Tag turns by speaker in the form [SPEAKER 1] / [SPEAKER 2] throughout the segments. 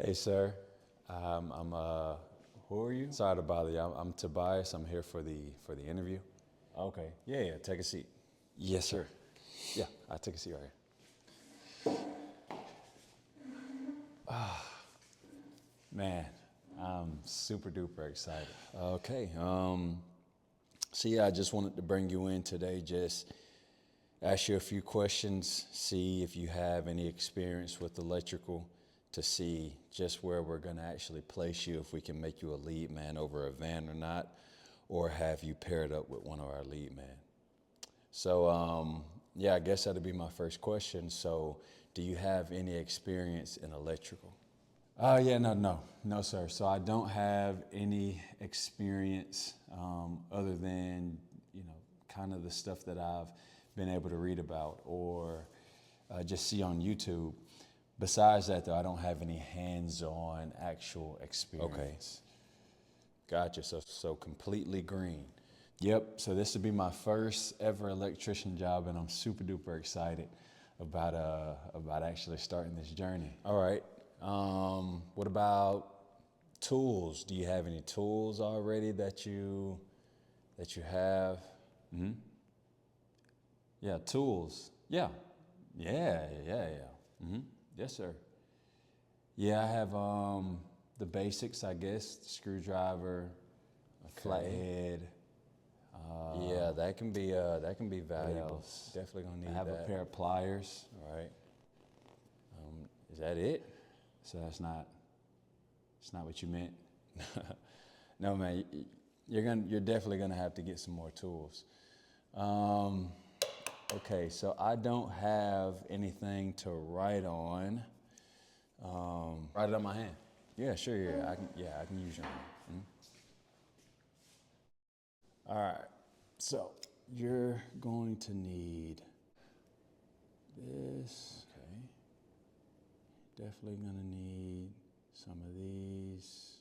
[SPEAKER 1] Hey, sir. Who are you? Sorry to bother you. I'm Tobias. I'm here for the interview.
[SPEAKER 2] Okay. Yeah. Take a seat.
[SPEAKER 1] Yes, sir. Yeah, I take a seat right here.
[SPEAKER 2] Man, I'm super duper excited.
[SPEAKER 1] Okay. So yeah, I just wanted to bring you in today. Just ask you a few questions. See if you have any experience with electrical. To see just where we're going to actually place you, if we can make you a lead man over a van or not, or have you paired up with one of our lead men. So, yeah, I guess that'd be my first question. So, do you have any experience in electrical?
[SPEAKER 2] No, sir. So I don't have any experience other than, kind of the stuff that I've been able to read about or just see on YouTube. Besides that, though, I don't have any hands-on actual experience.
[SPEAKER 1] Okay. Gotcha. So completely green.
[SPEAKER 2] Yep. So this would be my first ever electrician job, and I'm super duper excited about actually starting this journey.
[SPEAKER 1] All right. What about tools? Do you have any tools already that you have?
[SPEAKER 2] Yeah, tools. Yeah. Yes, sir. Yeah, I have the basics, I guess: screwdriver, a flathead.
[SPEAKER 1] Yeah, that can be valuable.
[SPEAKER 2] Else?
[SPEAKER 1] Definitely gonna need
[SPEAKER 2] I have
[SPEAKER 1] that.
[SPEAKER 2] a pair of pliers.
[SPEAKER 1] All right. Is that it?
[SPEAKER 2] So it's not what you meant.
[SPEAKER 1] No, man. You're definitely gonna have to get some more tools. Okay, so I don't have anything to write on.
[SPEAKER 2] Write it on my hand.
[SPEAKER 1] Yeah, sure. I can use your hand.
[SPEAKER 2] All right. So you're going to need this.
[SPEAKER 1] Okay.
[SPEAKER 2] Definitely gonna need some of these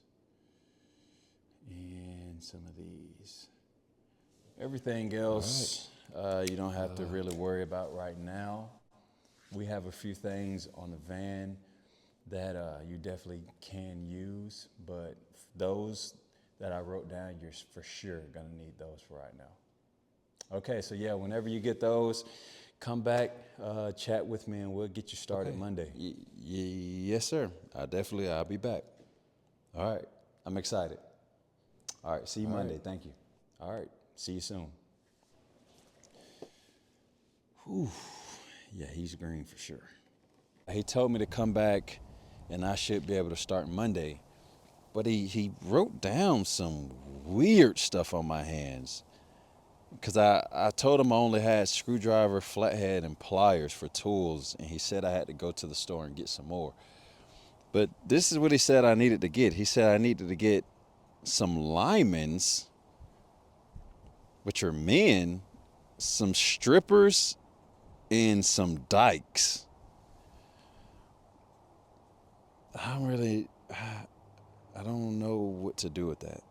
[SPEAKER 2] and some of these.
[SPEAKER 1] Everything else, you don't have to really worry about right now. We have a few things on the van that you definitely can use, but those that I wrote down, you're for sure gonna need those for right now. Okay, so yeah, whenever you get those, come back, chat with me, and we'll get you started Monday.
[SPEAKER 2] Yes, sir. I'll be back.
[SPEAKER 1] All right, I'm excited.
[SPEAKER 2] All right, see you Monday.
[SPEAKER 1] Right.
[SPEAKER 2] Thank you.
[SPEAKER 1] All right, see you soon. Yeah, he's green for sure. He told me to come back and I should be able to start Monday, but he wrote down some weird stuff on my hands. Because I told him I only had screwdriver, flathead, and pliers for tools, and he said I had to go to the store and get some more. But this is what he said I needed to get. He said I needed to get some limans, which are men, some strippers, and some dikes. I don't know what to do with that.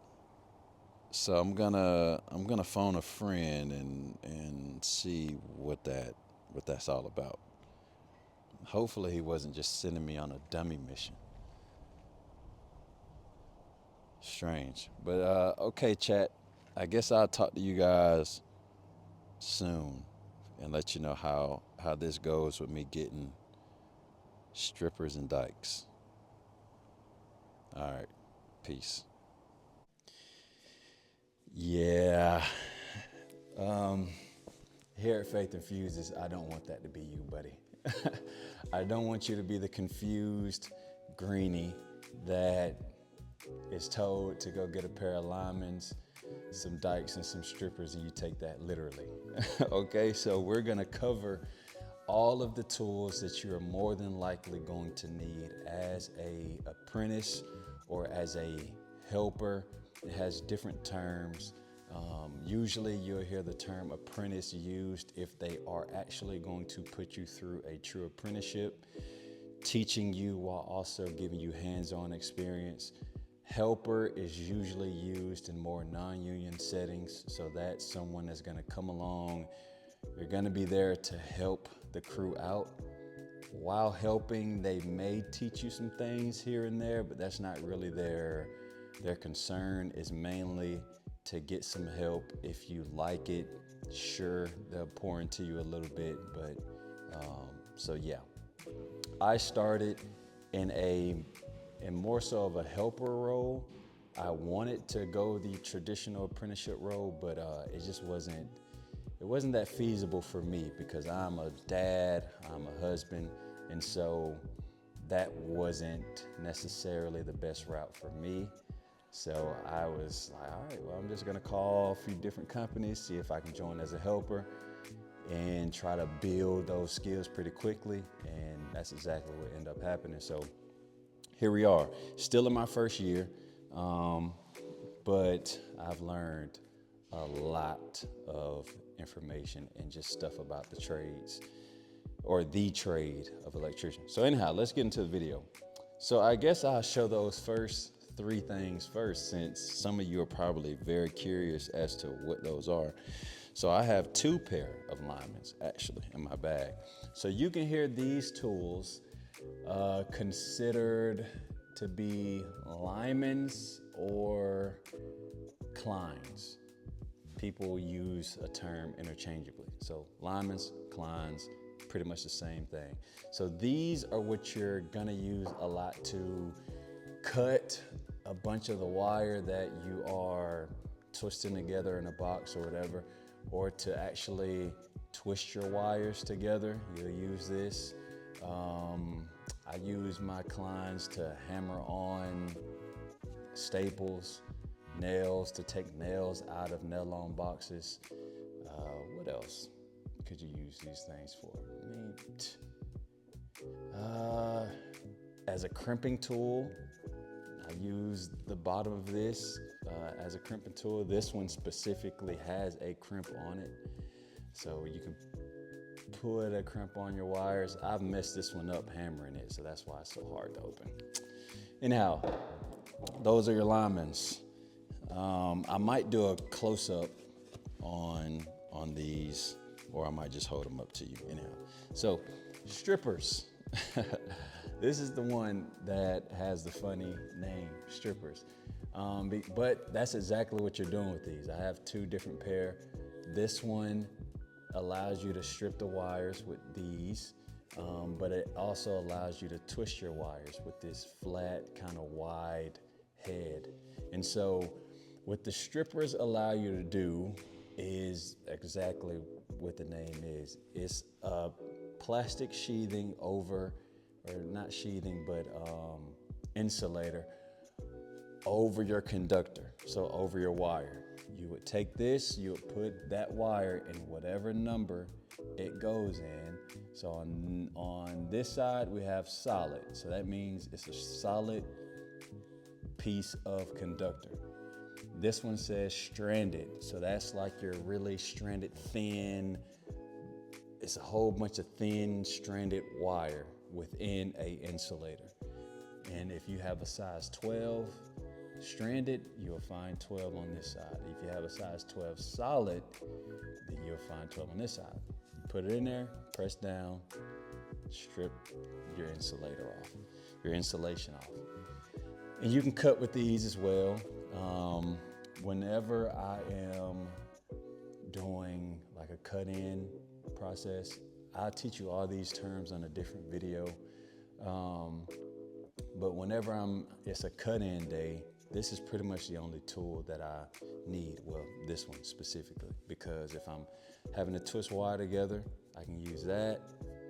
[SPEAKER 1] So I'm gonna phone a friend and see what that's all about. Hopefully he wasn't just sending me on a dummy mission. Strange, but okay, chat. I guess I'll talk to you guys soon and let you know how this goes with me getting strippers and dikes. All right, peace. Yeah. Here at Faith Infuses, I don't want that to be you, buddy. I don't want you to be the confused greenie that is told to go get a pair of linemen's, some dikes, and some strippers, and you take that literally. Okay, so we're gonna cover all of the tools that you are more than likely going to need as a apprentice or as a helper. It has different terms. Usually you'll hear the term apprentice used if they are actually going to put you through a true apprenticeship, teaching you while also giving you hands-on experience. Helper is usually used in more non-union settings, so that's someone that's going to come along. You're going to be there to help the crew out, while helping, they may teach you some things here and there, but that's not really their concern. Is mainly to get some help. If you like it, sure, they'll pour into you a little bit, but so yeah. I started in more so of a helper role. I wanted to go the traditional apprenticeship role, but it just wasn't that feasible for me because I'm a dad, I'm a husband, and so that wasn't necessarily the best route for me. So I was like, all right, well, I'm just gonna call a few different companies, see if I can join as a helper and try to build those skills pretty quickly. And that's exactly what ended up happening. So here we are, still in my first year, but I've learned a lot of information and just stuff about the trades, or the trade of electrician. So anyhow, let's get into the video. So I guess I'll show those first 3 things first, since some of you are probably very curious as to what those are. So I have 2 pair of linemen's actually in my bag. So you can hear these tools considered to be linemen's or Kleins. People use a term interchangeably. So linemen's, Kleins, pretty much the same thing. So these are what you're gonna use a lot to cut a bunch of the wire that you are twisting together in a box or whatever, or to actually twist your wires together. You'll use this. I use my Kleins to hammer on staples, nails, to take nails out of nail-on boxes. What else could you use these things for? As a crimping tool, I use the bottom of this as a crimping tool. This one specifically has a crimp on it, so you can put a crimp on your wires. I've messed this one up hammering it, so that's why it's so hard to open. Anyhow, those are your linemen's. I might do a close-up on these, or I might just hold them up to you. Anyhow, so strippers. This is the one that has the funny name, strippers. But that's exactly what you're doing with these. I have 2 different pair. This one allows you to strip the wires with these, but it also allows you to twist your wires with this flat, kind of wide head. And so what the strippers allow you to do is exactly what the name is. It's a plastic sheathing over, or not sheathing, but insulator over your conductor, so over your wire. You would take this, you would put that wire in whatever number it goes in. So on this side, we have solid. So that means it's a solid piece of conductor. This one says stranded. So that's like your really stranded thin, it's a whole bunch of thin stranded wire within a insulator. And if you have a size 12 stranded, you'll find 12 on this side. If you have a size 12 solid, then you'll find 12 on this side. You put it in there, press down, strip your insulator off, your insulation off. And you can cut with these as well. Whenever I am doing like a cut-in process, I'll teach you all these terms on a different video. But whenever it's a cut-in day, this is pretty much the only tool that I need. Well, this one specifically, because if I'm having to twist wire together, I can use that.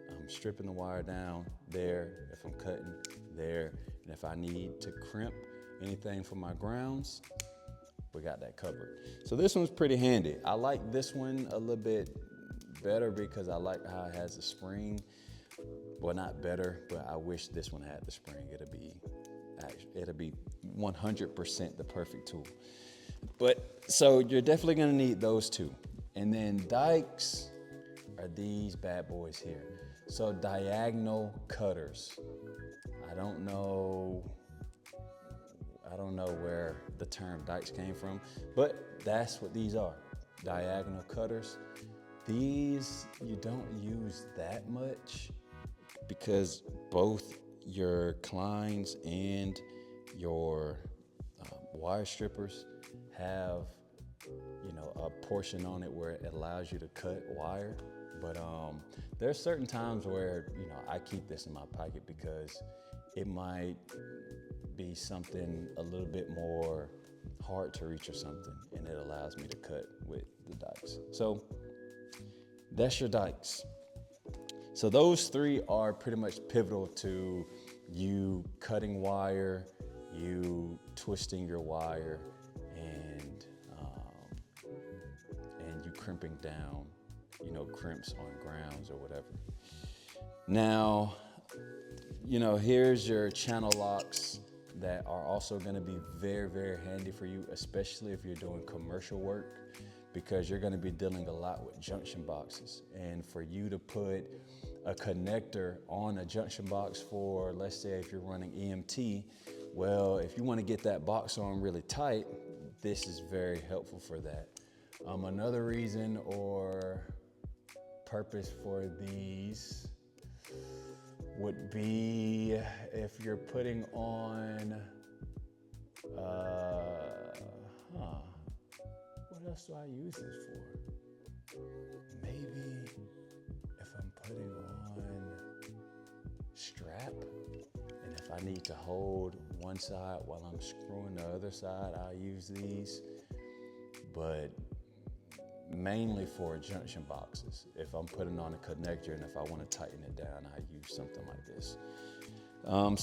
[SPEAKER 1] I'm stripping the wire down there. If I'm cutting there, and if I need to crimp anything for my grounds, we got that covered. So this one's pretty handy. I like this one a little bit better because I like how it has a spring. Well, not better, but I wish this one had the spring. It'll be 100% the perfect tool. But so you're definitely gonna need those 2. And then dikes are these bad boys here. So diagonal cutters. I don't know where the term dikes came from, but that's what these are, diagonal cutters. These you don't use that much because both your clines and your wire strippers have, a portion on it where it allows you to cut wire. But there's certain times where, I keep this in my pocket because it might be something a little bit more hard to reach or something, and it allows me to cut with the dikes. So that's your dikes. So those three are pretty much pivotal to you cutting wire, you twisting your wire, and you crimping down, crimps on grounds or whatever. Now, here's your channel locks that are also going to be very, very handy for you, especially if you're doing commercial work, because you're going to be dealing a lot with junction boxes. And for you to put a connector on a junction box for, let's say if you're running EMT, well, if you want to get that box on really tight, this is very helpful for that. Another reason or purpose for these would be if you're putting on, what else do I use this for? Maybe if I'm putting on strap, and if I need to hold one side while I'm screwing the other side, I'll use these. But mainly for junction boxes. If I'm putting on a connector and if I want to tighten it down, I use something like this.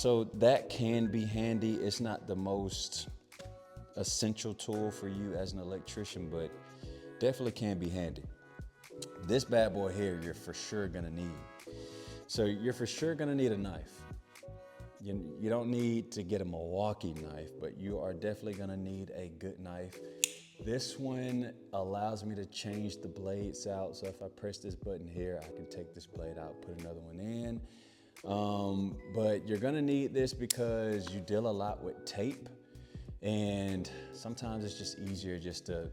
[SPEAKER 1] So that can be handy. It's not the most essential tool for you as an electrician, but definitely can be handy. This bad boy here, you're for sure gonna need. So you're for sure gonna need a knife. You don't need to get a Milwaukee knife, but you are definitely gonna need a good knife. This one allows me to change the blades out. So if I press this button here, I can take this blade out, put another one in. But you're gonna need this because you deal a lot with tape, and sometimes it's just easier just to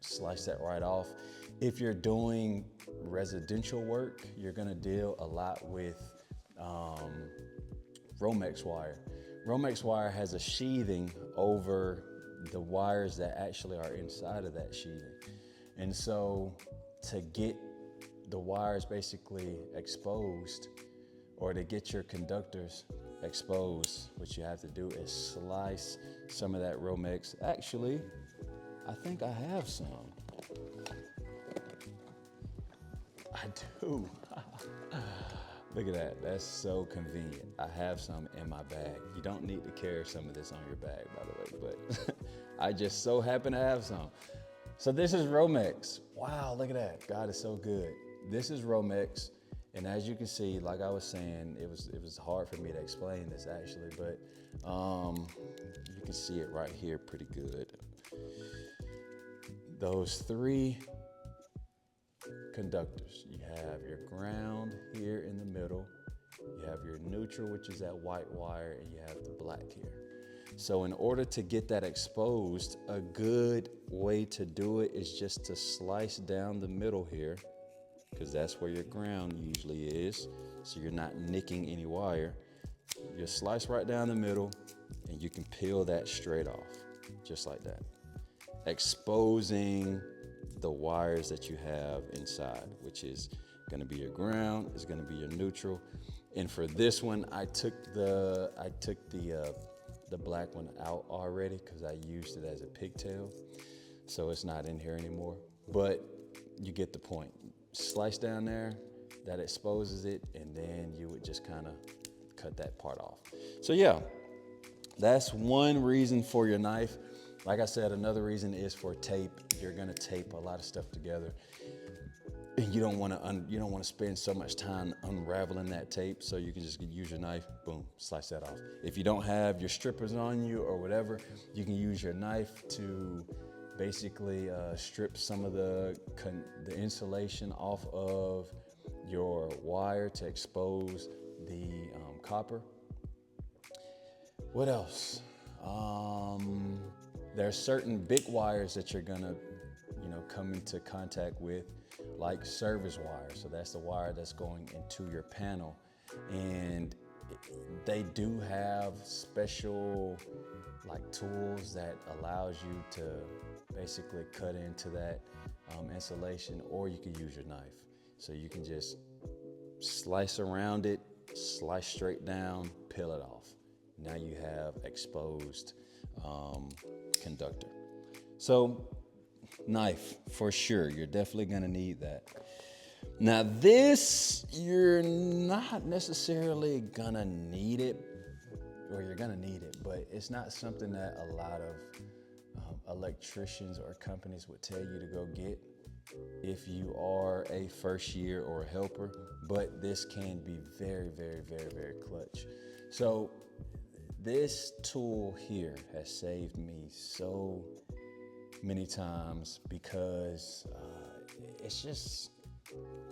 [SPEAKER 1] slice that right off. If you're doing residential work, you're gonna deal a lot with Romex wire. Romex wire has a sheathing over the wires that actually are inside of that sheathing. And so to get the wires basically exposed, or to get your conductors exposed, what you have to do is slice some of that Romex. Actually, I think I have some. I do. Look at that, that's so convenient. I have some in my bag. You don't need to carry some of this on your bag, by the way, but I just so happen to have some. So this is Romex. Wow, look at that, God is so good. This is Romex, and as you can see, like I was saying, it was hard for me to explain this actually, but you can see it right here pretty good. Those three conductors. You have your ground here in the middle, you have your neutral, which is that white wire, and you have the black here. So in order to get that exposed, a good way to do it is just to slice down the middle here, because that's where your ground usually is, so you're not nicking any wire. You slice right down the middle, and you can peel that straight off, just like that, exposing the wires that you have inside, which is going to be your ground, is going to be your neutral. And for this one, I took the black one out already because I used it as a pigtail, so it's not in here anymore. But you get the point. Slice down there, that exposes it, and then you would just kind of cut that part off. So yeah, that's one reason for your knife. Like I said, another reason is for tape. You're gonna tape a lot of stuff together, and you don't want to spend so much time unraveling that tape. So you can just use your knife, boom, slice that off. If you don't have your strippers on you or whatever, you can use your knife to basically strip some of the insulation off of your wire to expose the copper. What else? There are certain big wires that you're gonna, come into contact with, like service wire. So that's the wire that's going into your panel. And they do have special like tools that allows you to basically cut into that insulation, or you can use your knife. So you can just slice around it, slice straight down, peel it off. Now you have exposed conductor. So knife, for sure, you're definitely gonna need that. Now this, you're not necessarily gonna need it, or you're gonna need it, but it's not something that a lot of electricians or companies would tell you to go get if you are a first year or a helper, but this can be very, very, very, very clutch. So this tool here has saved me so many times because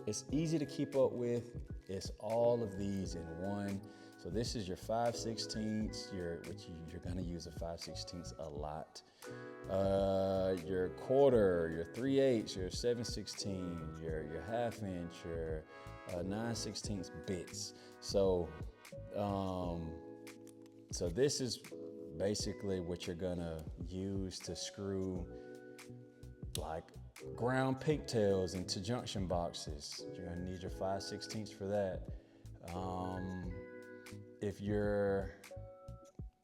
[SPEAKER 1] it's easy to keep up with. It's all of these in one. So this is your 5/16, which you're gonna use a 5/16 a lot. Your quarter, your 3/8, your 7/16, your half inch, your 9/16 bits. So this is basically what you're gonna use to screw like ground pigtails into junction boxes. You're gonna need your 5/16 for that. If you're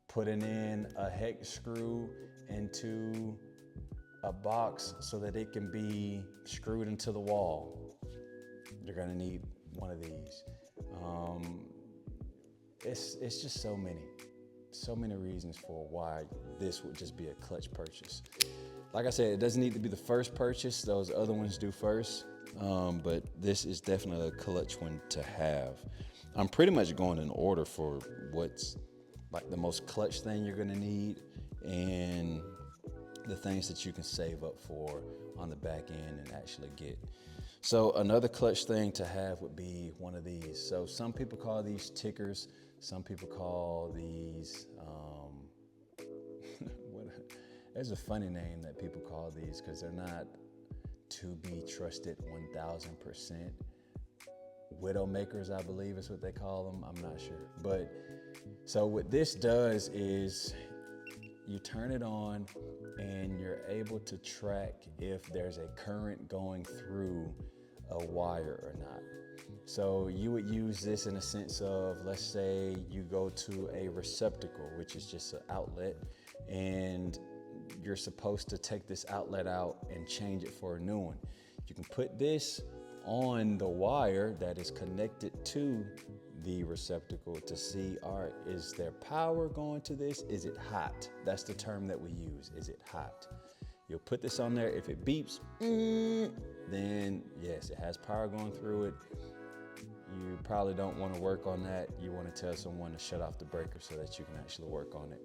[SPEAKER 1] putting in a hex screw into a box so that it can be screwed into the wall, you're gonna need one of these. It's just so many reasons for why this would just be a clutch purchase. Like I said, it doesn't need to be the first purchase. Those other ones do first, but this is definitely a clutch one to have. I'm pretty much going in order for what's like the most clutch thing you're gonna need and the things that you can save up for on the back end and actually get. So another clutch thing to have would be one of these. So some people call these tickers. Some people call these, there's a funny name that people call these because they're not to be trusted 1000%. Widowmakers, I believe is what they call them. I'm not sure. But so what this does is you turn it on and you're able to track if there's a current going through a wire or not. So you would use this in a sense of, let's say you go to a receptacle, which is just an outlet, and you're supposed to take this outlet out and change it for a new one. You can put this on the wire that is connected to the receptacle to see, all right, is there power going to this? Is it hot? That's the term that we use. Is it hot? You'll put this on there. If it beeps, then yes, it has power going through it. You probably don't want to work on that. You want to tell someone to shut off the breaker so that you can actually work on it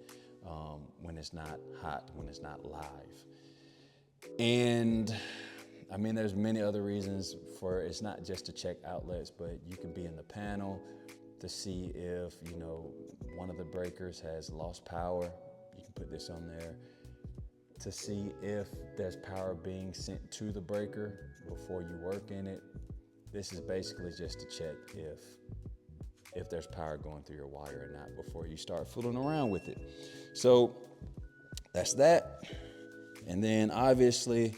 [SPEAKER 1] when it's not hot, when it's not live. And I mean, there's many other reasons for it's not just to check outlets, but you can be in the panel to see if, one of the breakers has lost power. You can put this on there to see if there's power being sent to the breaker before you work in it. This is basically just to check if there's power going through your wire or not before you start fooling around with it. So that's that. And then obviously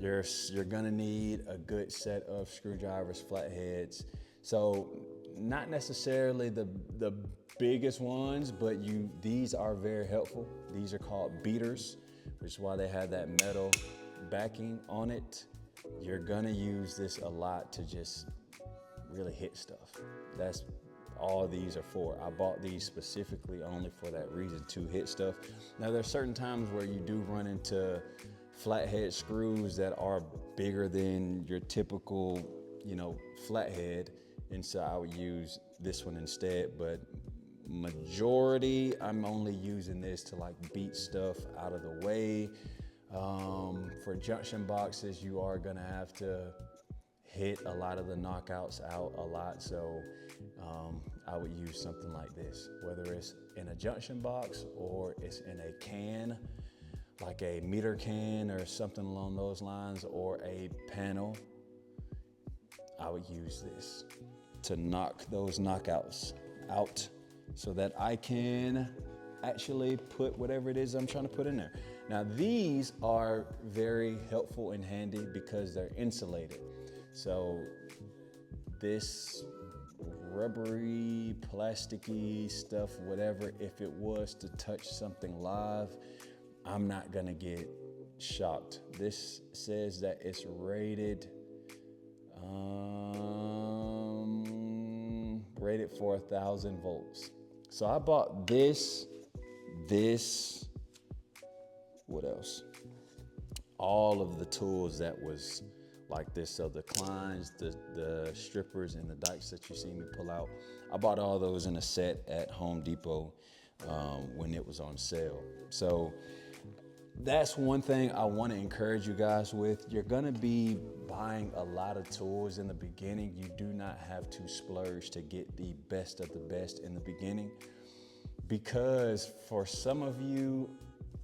[SPEAKER 1] you're gonna need a good set of screwdrivers, flatheads. So not necessarily the biggest ones, but these are very helpful. These are called beaters, which is why they have that metal backing on it. You're gonna use this a lot to just really hit stuff. That's all these are for. I bought these specifically only for that reason, to hit stuff. Now there's certain times where you do run into flathead screws that are bigger than your typical, flathead. And so I would use this one instead, but majority, I'm only using this to beat stuff out of the way. For junction boxes, you are gonna have to hit a lot of the knockouts out a lot. So I would use something like this, whether it's in a junction box or it's in a can, like a meter can or something along those lines, or a panel. I would use this.
[SPEAKER 2] to knock those knockouts out so that I can actually put whatever it is I'm trying to put in there. Now these are very helpful and handy because they're insulated. So this rubbery, plasticky stuff, whatever, if it was to touch something live, I'm not gonna get shocked. This says that it's rated for 1,000 volts. So I bought this, what else? All of the tools that was like this. So the Kleins, the strippers, and the dikes that you see me pull out, I bought all those in a set at Home Depot when it was on sale. So that's one thing I want to encourage you guys with. You're gonna be buying a lot of tools in the beginning. You do not have to splurge to get the best of the best in the beginning, because for some of you,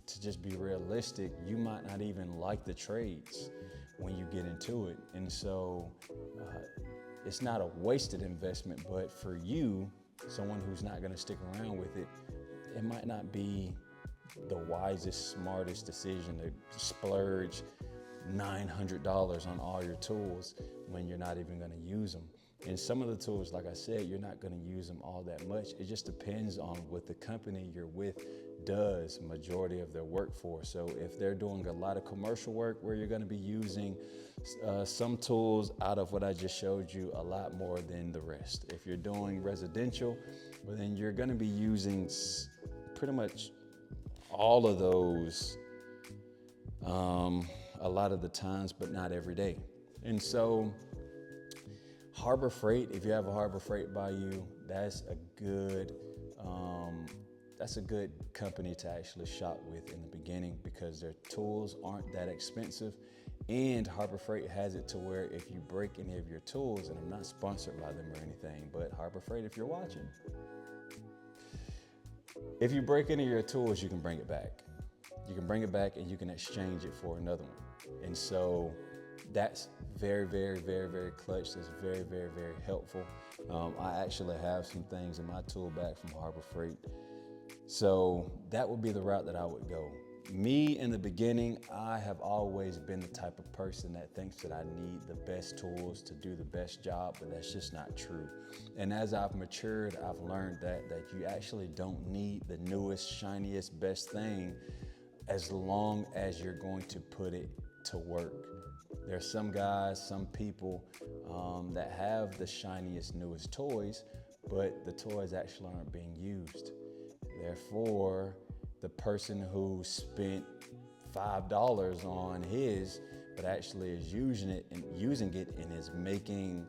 [SPEAKER 2] to just be realistic, you might not even like the trades when you get into it. And so it's not a wasted investment, but for you, someone who's not gonna stick around with it, it might not be the wisest, smartest decision to splurge $900 on all your tools when you're not even gonna use them. And some of the tools, like I said, you're not gonna use them all that much. It just depends on what the company you're with does majority of their work for. So if they're doing a lot of commercial work where you're gonna be using some tools out of what I just showed you a lot more than the rest. If you're doing residential, well, then you're gonna be using pretty much all of those a lot of the times, but not every day. And so Harbor Freight, if you have a Harbor Freight by you, that's a good company to actually shop with in the beginning, because their tools aren't that expensive. And Harbor Freight has it to where if you break any of your tools, and I'm not sponsored by them or anything, but Harbor Freight, if you're watching, if you break any of your tools, you can bring it back. You can bring it back and you can exchange it for another one. And so that's very, very, very, very clutch. That's very, very, very helpful. I actually have some things in my tool bag from Harbor Freight. So that would be the route that I would go. Me, in the beginning, I have always been the type of person that thinks that I need the best tools to do the best job, but that's just not true. And as I've matured, I've learned that you actually don't need the newest, shiniest, best thing as long as you're going to put it to work. There's some guys, some people that have the shiniest, newest toys, but the toys actually aren't being used. Therefore, the person who spent $5 on his, but actually is using it and is making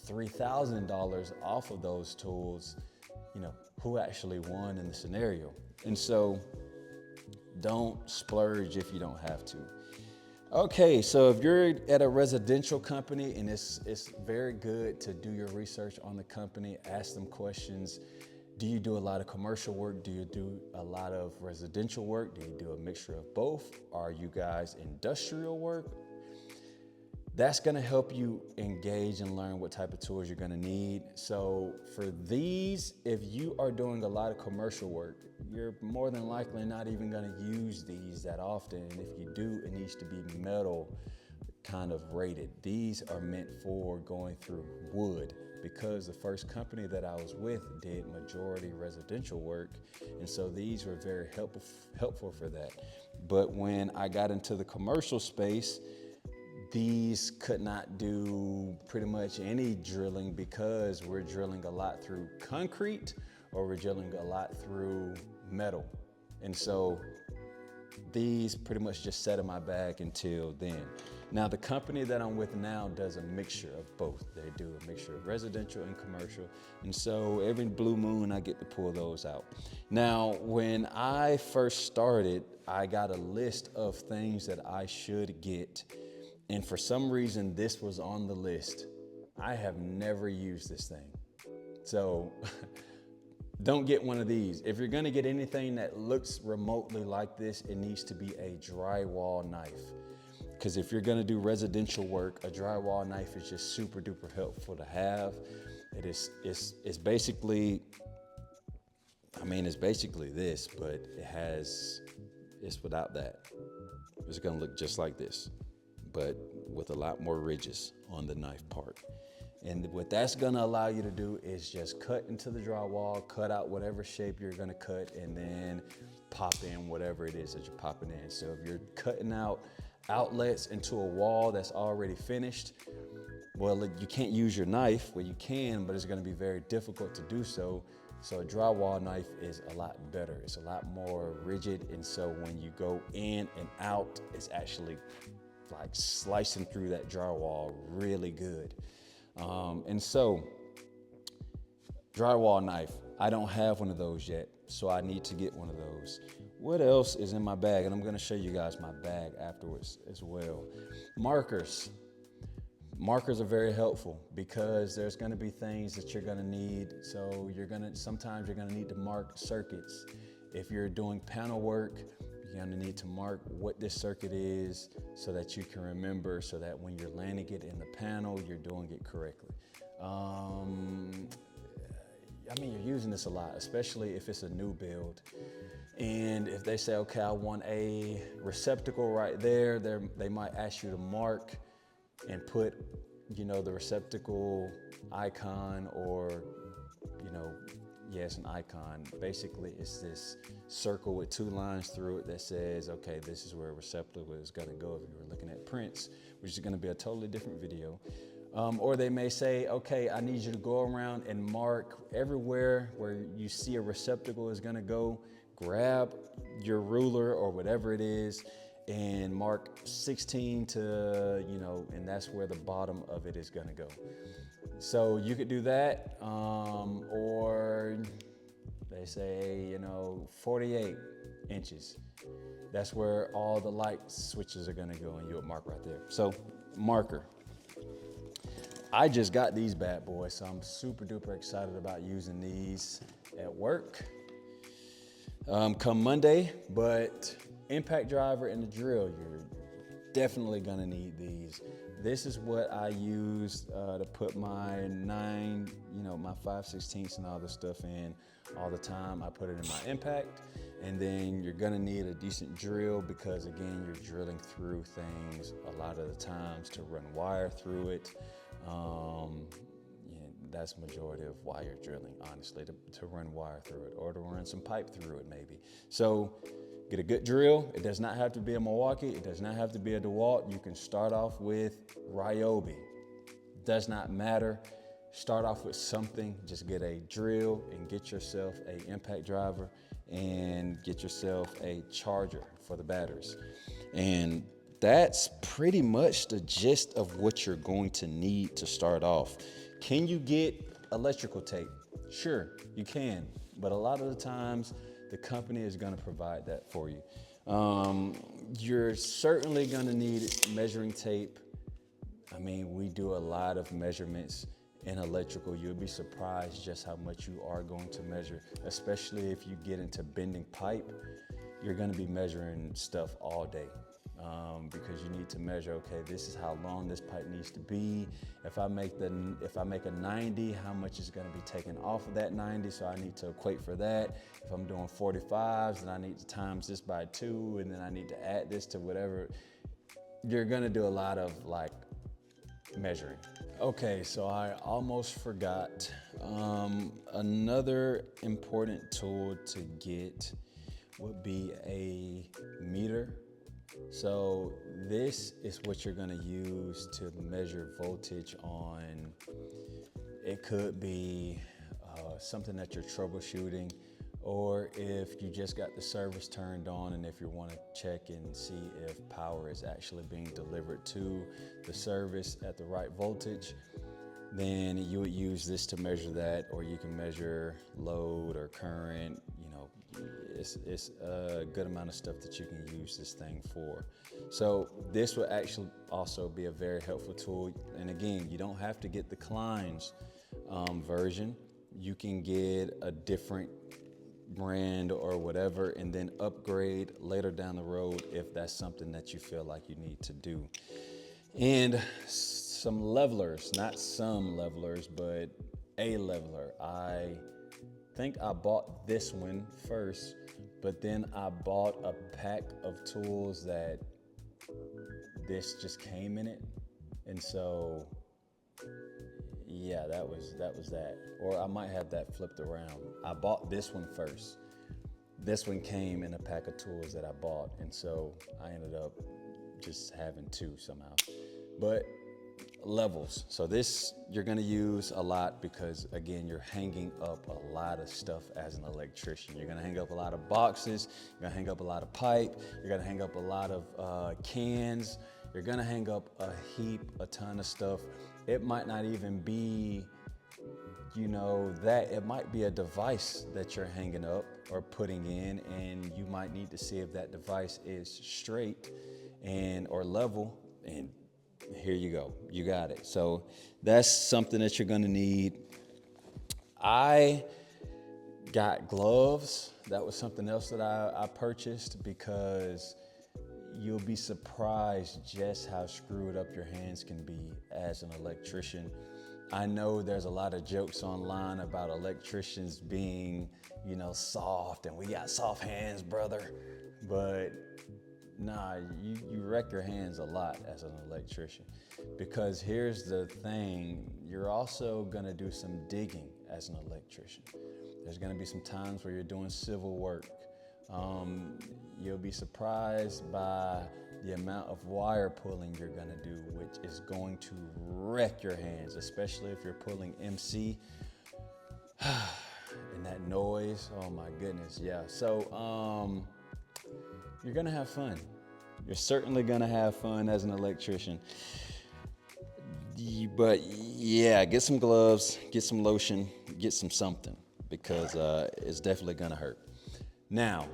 [SPEAKER 2] $3,000 off of those tools, who actually won in the scenario? And so don't splurge if you don't have to. Okay, so if you're at a residential company, and it's very good to do your research on the company, ask them questions. Do you do a lot of commercial work? Do you do a lot of residential work? Do you do a mixture of both? Are you guys industrial work? That's gonna help you engage and learn what type of tools you're gonna need. So for these, if you are doing a lot of commercial work, you're more than likely not even gonna use these that often. And if you do, it needs to be metal kind of rated. These are meant for going through wood, because the first company that I was with did majority residential work. And so these were very helpful for that. But when I got into the commercial space, these could not do pretty much any drilling, because we're drilling a lot through concrete or we're drilling a lot through metal. And so these pretty much just sat in my bag until then. Now, the company that I'm with now does a mixture of both. They do a mixture of residential and commercial. And so every blue moon, I get to pull those out. Now, when I first started, I got a list of things that I should get. And for some reason, this was on the list. I have never used this thing. So don't get one of these. If you're gonna get anything that looks remotely like this, it needs to be a drywall knife. Because if you're gonna do residential work, a drywall knife is just super duper helpful to have.
[SPEAKER 1] It's basically, I mean, it's basically this, but it's without that. It's gonna look just like this, but with a lot more ridges on the knife part. And what that's gonna allow you to do is just cut into the drywall, cut out whatever shape you're gonna cut, and then pop in whatever it is that you're popping in. So if you're cutting out outlets into a wall that's already finished, well, you can't use your knife. Well, you can, but it's gonna be very difficult to do so. So a drywall knife is a lot better. It's a lot more rigid, and so when you go in and out, it's actually like slicing through that drywall really good. And so, drywall knife, I don't have one of those yet, so I need to get one of those. What else is in my bag? And I'm gonna show you guys my bag afterwards as well. Markers. Markers are very helpful because there's gonna be things that you're gonna need. So sometimes you're gonna need to mark circuits. If you're doing panel work, you're gonna need to mark what this circuit is so that you can remember, so that when you're landing it in the panel, you're doing it correctly. I mean, you're using this a lot, especially if it's a new build. And if they say, okay, I want a receptacle right there, they might ask you to mark and put, the receptacle icon, or, yeah, it's an icon. Basically, it's this circle with two lines through it that says, okay, this is where a receptacle is gonna go if you were looking at prints, which is gonna be a totally different video. Or they may say, okay, I need you to go around and mark everywhere where you see a receptacle is gonna go. Grab your ruler or whatever it is and mark 16 to, and that's where the bottom of it is gonna go. So you could do that, or they say, 48 inches. That's where all the light switches are gonna go, and you would mark right there. So, marker. I just got these bad boys, so I'm super duper excited about using these at work come Monday. But impact driver and the drill, you're definitely gonna need these. This is what I used to put my my 5/16 and all this stuff in all the time. I put it in my impact. And then you're gonna need a decent drill because, again, you're drilling through things a lot of the times to run wire through it. That's the majority of why you're drilling, honestly, to run wire through it or to run some pipe through it maybe. So get a good drill. It does not have to be a Milwaukee. It does not have to be a DeWalt. You can start off with Ryobi. Does not matter. Start off with something. Just get a drill and get yourself an impact driver and get yourself a charger for the batteries. And that's pretty much the gist of what you're going to need to start off. Can you get electrical tape? Sure, you can. But a lot of the times, the company is going to provide that for you. You're certainly going to need measuring tape. I mean, we do a lot of measurements in electrical. You'll be surprised just how much you are going to measure, especially if you get into bending pipe. You're going to be measuring stuff all day. Because you need to measure, okay, this is how long this pipe needs to be. If I make a 90, how much is going to be taken off of that 90? So I need to equate for that. If I'm doing 45s, then I need to times this by 2, and then I need to add this to whatever. You're going to do a lot of measuring. Okay, so I almost forgot. Another important tool to get would be a meter. So this is what you're gonna use to measure voltage on. It could be something that you're troubleshooting, or if you just got the service turned on and if you wanna check and see if power is actually being delivered to the service at the right voltage, then you would use this to measure that, or you can measure load or current. It's a good amount of stuff that you can use this thing for. So this will actually also be a very helpful tool. And again, you don't have to get the Klein's version. You can get a different brand or whatever, and then upgrade later down the road if that's something that you feel like you need to do. And some levelers, not some levelers, but a leveler. I think I bought this one first, but then I bought a pack of tools that this just came in it. And so, yeah, that was that. Or I might have that flipped around. I bought this one first. This one came in a pack of tools that I bought, and so I ended up just having two somehow. But levels. So this you're gonna use a lot because, again, you're hanging up a lot of stuff as an electrician. You're gonna hang up a lot of boxes, you're gonna hang up a lot of pipe, you're gonna hang up a lot of cans, you're gonna hang up a ton of stuff. It might not even be, that it might be a device that you're hanging up or putting in, and you might need to see if that device is straight or level, and here you go, you got it. So that's something that you're gonna need. I got gloves. That was something else that I purchased, because you'll be surprised just how screwed up your hands can be as an electrician. I know there's a lot of jokes online about electricians being, soft, and we got soft hands, brother. But nah, you wreck your hands a lot as an electrician, because here's the thing, you're also gonna do some digging as an electrician. There's gonna be some times where you're doing civil work. You'll be surprised by the amount of wire pulling you're gonna do, which is going to wreck your hands, especially if you're pulling MC. And that noise, oh my goodness, yeah. So you're gonna have fun. You're certainly gonna have fun as an electrician. But yeah, get some gloves, get some lotion, get some something, because it's definitely gonna hurt. Now,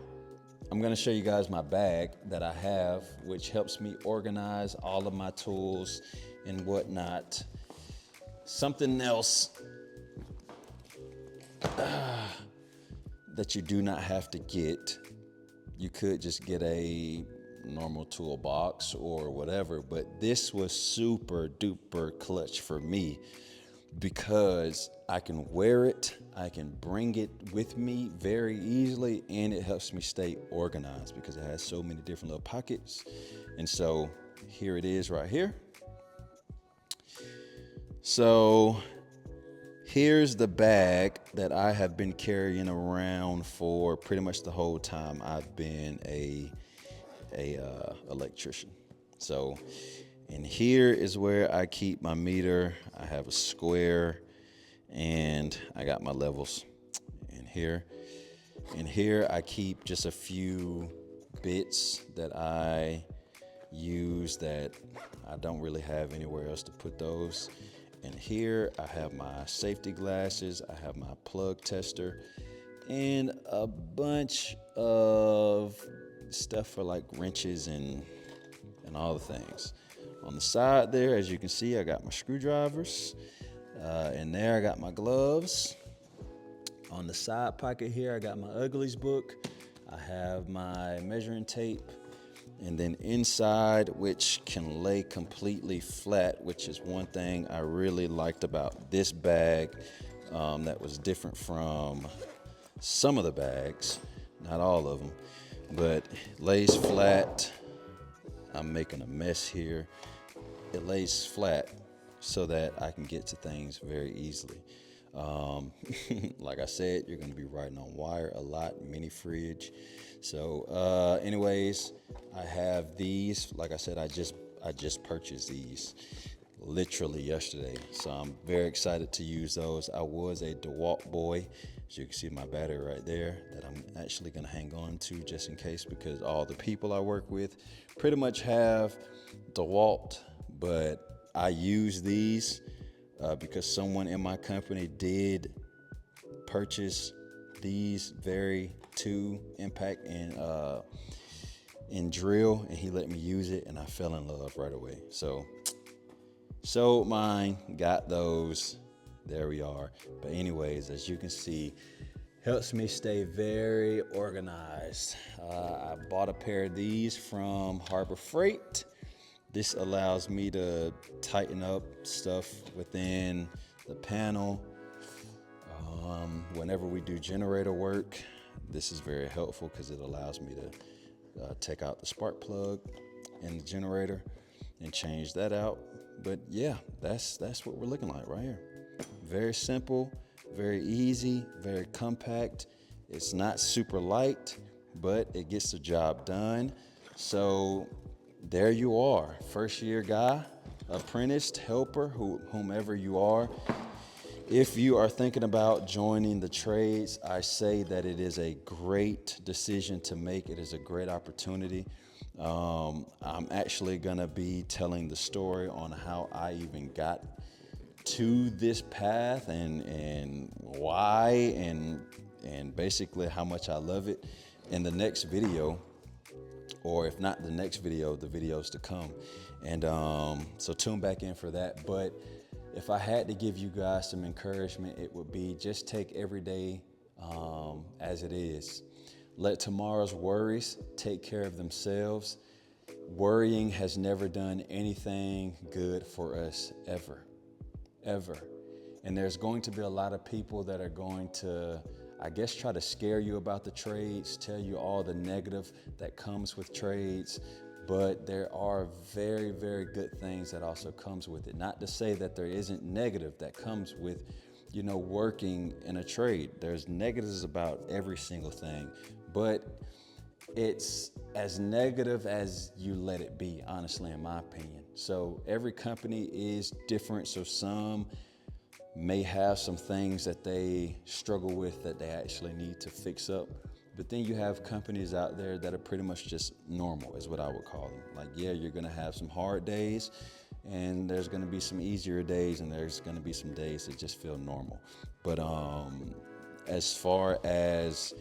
[SPEAKER 1] I'm gonna show you guys my bag that I have, which helps me organize all of my tools and whatnot. Something else that you do not have to get. You could just get a normal toolbox or whatever, but this was super duper clutch for me, because I can wear it, I can bring it with me very easily, and it helps me stay organized because it has so many different little pockets. And so here it is right here. So here's the bag that I have been carrying around for pretty much the whole time I've been a electrician. So, and here is where I keep my meter. I have a square, and I got my levels in here. And here I keep just a few bits that I use that I don't really have anywhere else to put those. And here I have my safety glasses, I have my plug tester, and a bunch of stuff for like wrenches and all the things. On the side there, as you can see, I got my screwdrivers. And there I got my gloves. On the side pocket here, I got my Uglies book. I have my measuring tape. And then inside, which can lay completely flat, which is one thing I really liked about this bag that was different from some of the bags, not all of them, but it lays flat. I'm making a mess here. It lays flat so that I can get to things very easily. Like I said, you're going to be riding on wire a lot, mini fridge. So anyways, I have these. Like I said, I just purchased these literally yesterday. So I'm very excited to use those. I was a DeWalt boy. As you can see, my battery right there that I'm actually going to hang on to just in case, because all the people I work with pretty much have DeWalt, but I use these because someone in my company did purchase these very two impact and drill, and he let me use it, and I fell in love right away. So sold mine, got those. There we are. But anyways, as you can see, helps me stay very organized. I bought a pair of these from Harbor Freight. This allows me to tighten up stuff within the panel. Whenever we do generator work, this is very helpful because it allows me to take out the spark plug in the generator and change that out. But yeah, that's what we're looking like right here. Very simple, very easy, very compact. It's not super light, but it gets the job done. So there you are, first year guy, apprentice, helper, whomever you are. If you are thinking about joining the trades, I say that it is a great decision to make. It is a great opportunity. I'm actually gonna be telling the story on how I even got to this path and why and basically how much I love it in the next video, or if not the next video, the videos to come. And so tune back in for that. But if I had to give you guys some encouragement, it would be just take every day as it is. Let tomorrow's worries take care of themselves. Worrying has never done anything good for us, ever. And there's going to be a lot of people that are going to, I guess, try to scare you about the trades, tell you all the negative that comes with trades. But there are very, very good things that also comes with it. Not to say that there isn't negative that comes with, working in a trade. There's negatives about every single thing, but it's as negative as you let it be, honestly, in my opinion. So every company is different. So some may have some things that they struggle with that they actually need to fix up. But then you have companies out there that are pretty much just normal, is what I would call them. Like, yeah, you're gonna have some hard days, and there's gonna be some easier days, and there's gonna be some days that just feel normal. But as far as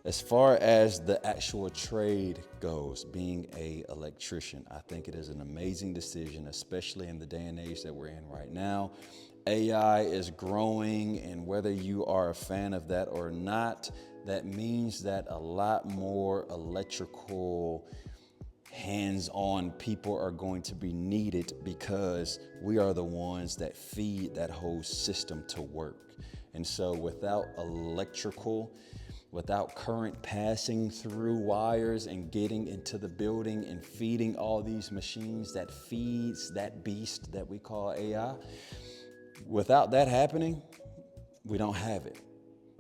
[SPEAKER 1] the actual trade goes, being an electrician, I think it is an amazing decision, especially in the day and age that we're in right now. AI is growing, and whether you are a fan of that or not, that means that a lot more electrical hands-on people are going to be needed, because we are the ones that feed that whole system to work. And so without current passing through wires and getting into the building and feeding all these machines that feeds that beast that we call AI, without that happening, we don't have it.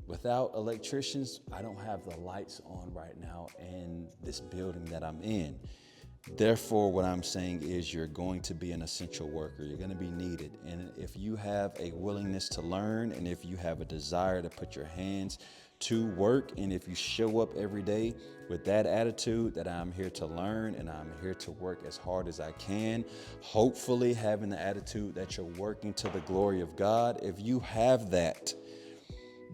[SPEAKER 1] Without electricians, I don't have the lights on right now in this building that I'm in. Therefore, what I'm saying is you're going to be an essential worker. You're going to be needed. And if you have a willingness to learn, and if you have a desire to put your hands to work, and if you show up every day with that attitude that I'm here to learn and I'm here to work as hard as I can, hopefully having the attitude that you're working to the glory of God, if you have that,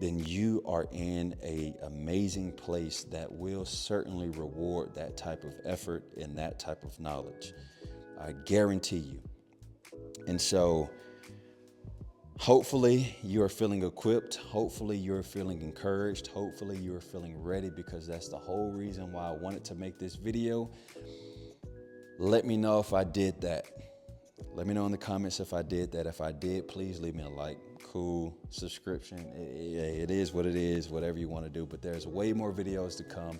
[SPEAKER 1] then you are in an amazing place that will certainly reward that type of effort and that type of knowledge. I guarantee you. And so hopefully you are feeling equipped. Hopefully you're feeling encouraged. Hopefully you're feeling ready, because that's the whole reason why I wanted to make this video. Let me know if I did that. Let me know in the comments if I did that. If I did, please leave me a like, cool, subscription. It is what it is, whatever you want to do. But there's way more videos to come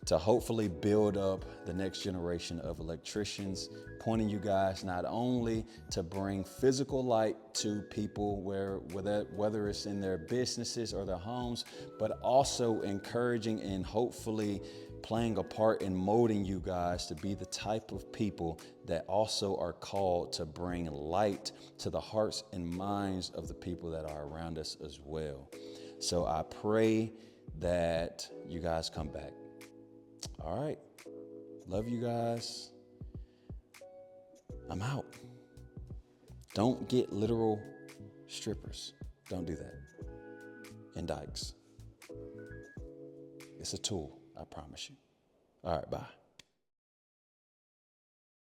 [SPEAKER 1] to hopefully build up the next generation of electricians, pointing you guys not only to bring physical light to people whether it's in their businesses or their homes, but also encouraging and hopefully playing a part in molding you guys to be the type of people that also are called to bring light to the hearts and minds of the people that are around us as well. So I pray that you guys come back. All right. Love you guys. I'm out. Don't get literal strippers. Don't do that. And dykes. It's a tool, I promise you. All right, bye.